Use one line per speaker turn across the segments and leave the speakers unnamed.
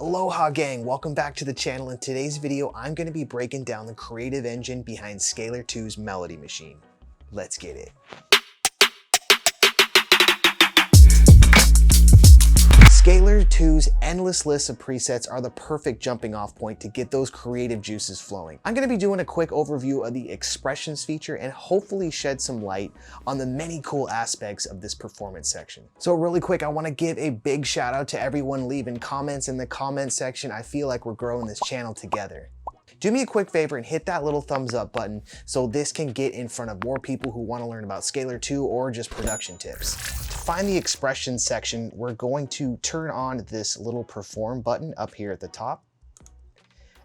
Aloha Gang, welcome back to the channel. In today's video, I'm going to be breaking down the creative engine behind Scalar 2's Melody Machine. Let's get it. Scalar 2's endless list of presets are the perfect jumping off point to get those creative juices flowing. I'm going to be doing a quick overview of the expressions feature and hopefully shed some light on the many cool aspects of this performance section. So really quick, I want to give a big shout out to everyone leaving comments in the comment section. I feel like we're growing this channel together. Do me a quick favor and hit that little thumbs up button so this can get in front of more people who want to learn about Scalar 2 or just production tips. To find the expressions section, we're going to turn on this little perform button up here at the top.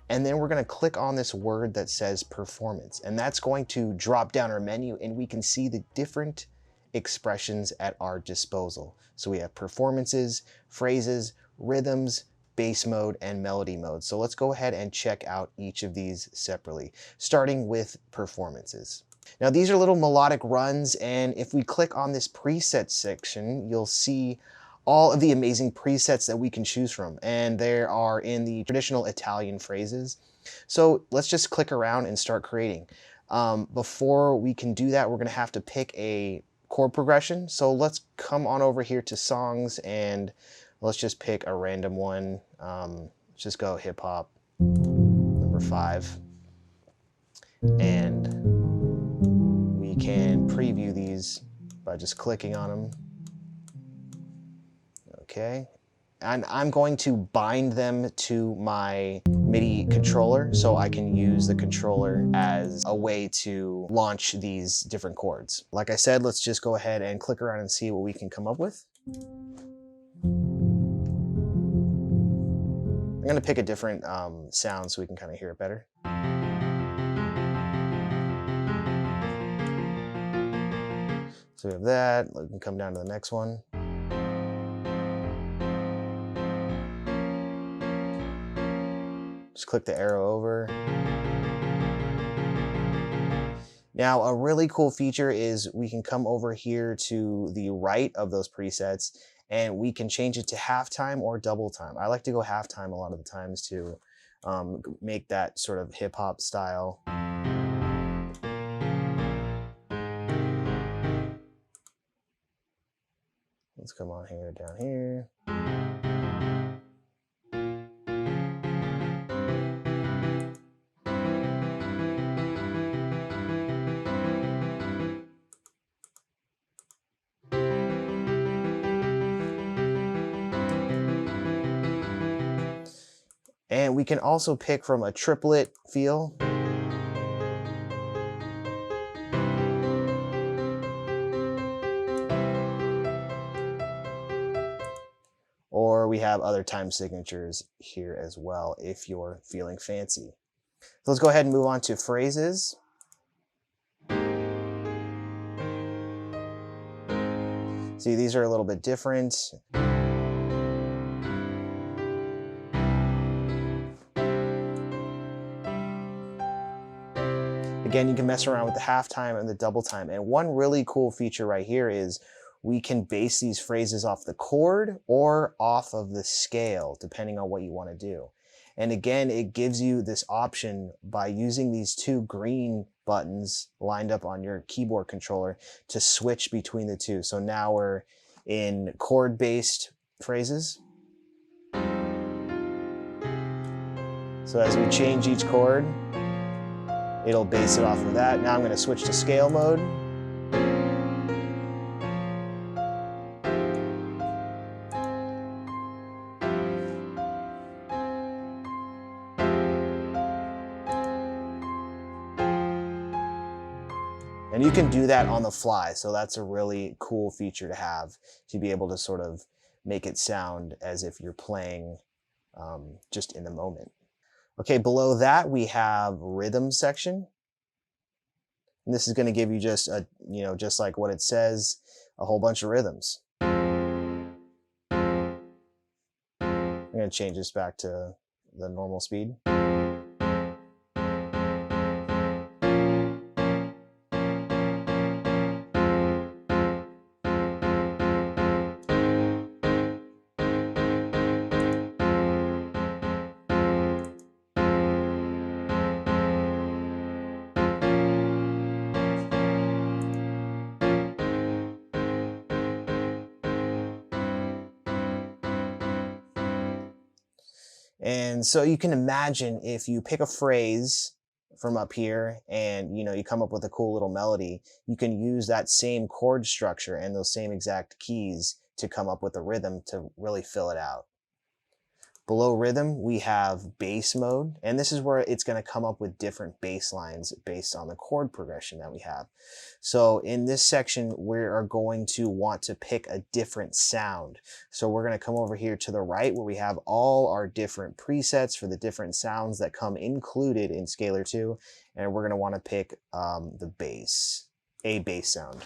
And then we're going to click on this word that says performance. And that's going to drop down our menu and we can see the different expressions at our disposal. So we have performances, phrases, rhythms, bass mode, and melody mode. So let's go ahead and check out each of these separately, starting with performances. Now these are little melodic runs, and if we click on this preset section, you'll see all of the amazing presets that we can choose from, and there are in the traditional Italian phrases. So let's just click around and start creating. Before we can do that, we're gonna have to pick a chord progression. So let's come on over here to songs and let's just pick a random one. Let's just go hip hop, number 5. And we can preview these by just clicking on them. Okay. And I'm going to bind them to my MIDI controller so I can use the controller as a way to launch these different chords. Like I said, let's just go ahead and click around and see what we can come up with. I'm gonna pick a different sound so we can kind of hear it better. So we have that. We can come down to the next one. Just click the arrow over. Now, a really cool feature is we can come over here to the right of those presets and we can change it to halftime or double time. I like to go halftime a lot of the times to make that sort of hip hop style. Let's come on here, down here. And we can also pick from a triplet feel. Or we have other time signatures here as well if you're feeling fancy. So let's go ahead and move on to phrases. See, these are a little bit different. Again, you can mess around with the halftime and the double time. And one really cool feature right here is we can base these phrases off the chord or off of the scale, depending on what you want to do. And again, it gives you this option by using these two green buttons lined up on your keyboard controller to switch between the two. So now we're in chord-based phrases. So as we change each chord, it'll base it off of that. Now I'm going to switch to scale mode. And you can do that on the fly. So that's a really cool feature to have, to be able to sort of make it sound as if you're playing just in the moment. Okay, below that we have rhythm section. And this is going to give you just a, just like what it says, a whole bunch of rhythms. I'm going to change this back to the normal speed. And so you can imagine if you pick a phrase from up here and you come up with a cool little melody, you can use that same chord structure and those same exact keys to come up with a rhythm to really fill it out. Below rhythm, we have bass mode, and this is where it's going to come up with different bass lines based on the chord progression that we have. So in this section, we are going to want to pick a different sound. So we're going to come over here to the right where we have all our different presets for the different sounds that come included in Scalar 2, and we're going to want to pick the bass, a bass sound.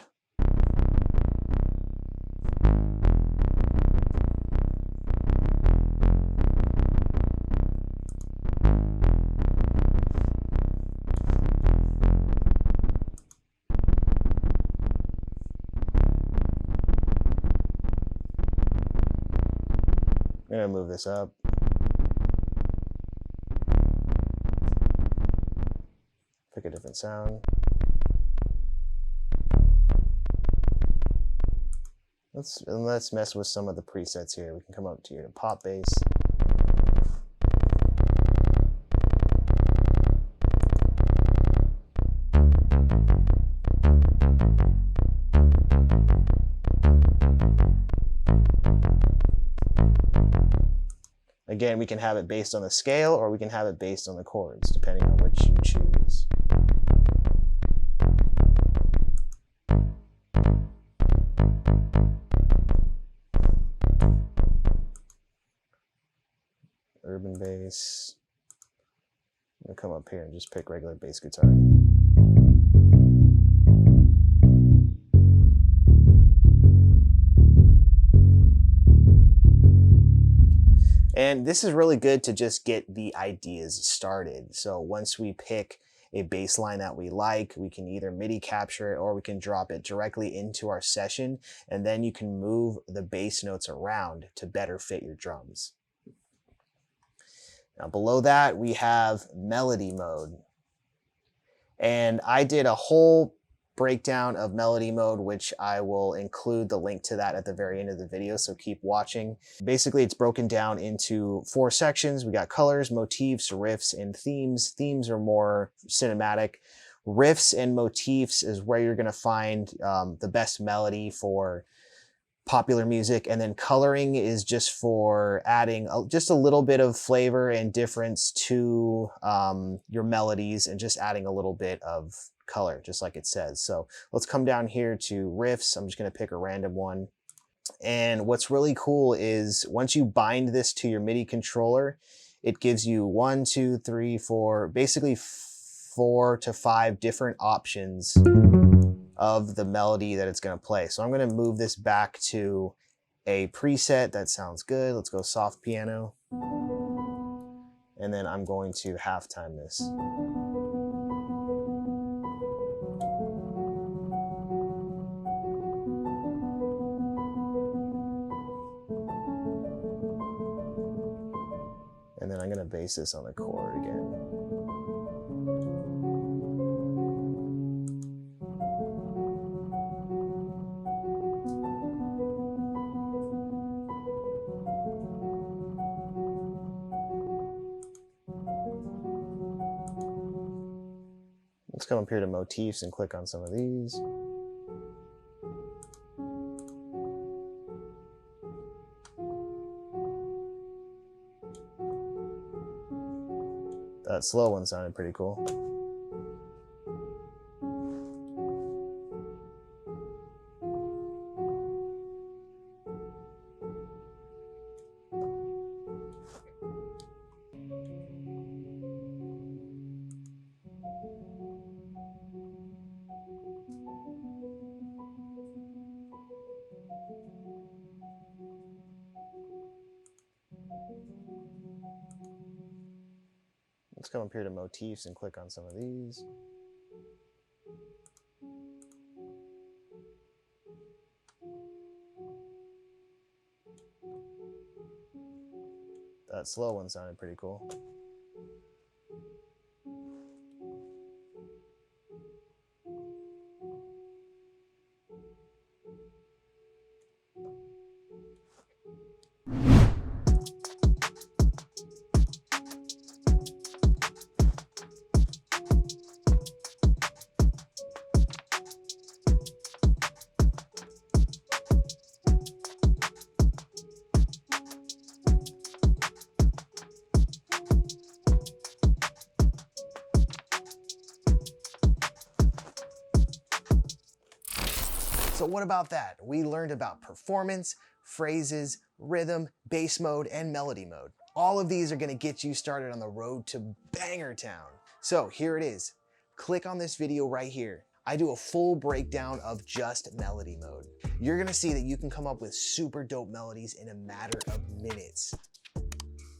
I'm going to move this up. Pick a different sound. Let's mess with some of the presets here. We can come up to your pop bass. Again, we can have it based on the scale or we can have it based on the chords, depending on which you choose. Urban bass. I'm going to come up here and just pick regular bass guitar. And this is really good to just get the ideas started. So once we pick a bass line that we like, we can either MIDI capture it or we can drop it directly into our session, and then you can move the bass notes around to better fit your drums. Now below that, we have melody mode. And I did a whole breakdown of melody mode, which I will include the link to that at the very end of the video, so keep watching. Basically, it's broken down into 4 sections. We got colors, motifs, riffs, and themes. Themes are more cinematic. Riffs and motifs is where you're going to find the best melody for popular music, and then coloring is just for adding just a little bit of flavor and difference to your melodies and just adding a little bit of color, just like it says. So let's come down here to riffs. I'm just going to pick a random one. And what's really cool is once you bind this to your MIDI controller, it gives you 1, 2, 3, 4, basically 4 to 5 different options of the melody that it's going to play. So I'm going to move this back to a preset that sounds good. Let's go soft piano. And then I'm going to halftime this. And then I'm going to base this on the chord again. Let's come up here to motifs and click on some of these. That slow one sounded pretty cool. Let's come up here to motifs and click on some of these. That slow one sounded pretty cool. So what about that? We learned about performance, phrases, rhythm, bass mode, and melody mode. All of these are gonna get you started on the road to Banger Town. So here it is. Click on this video right here. I do a full breakdown of just melody mode. You're gonna see that you can come up with super dope melodies in a matter of minutes.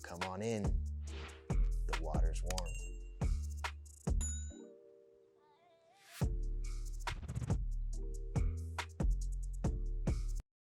Come on in.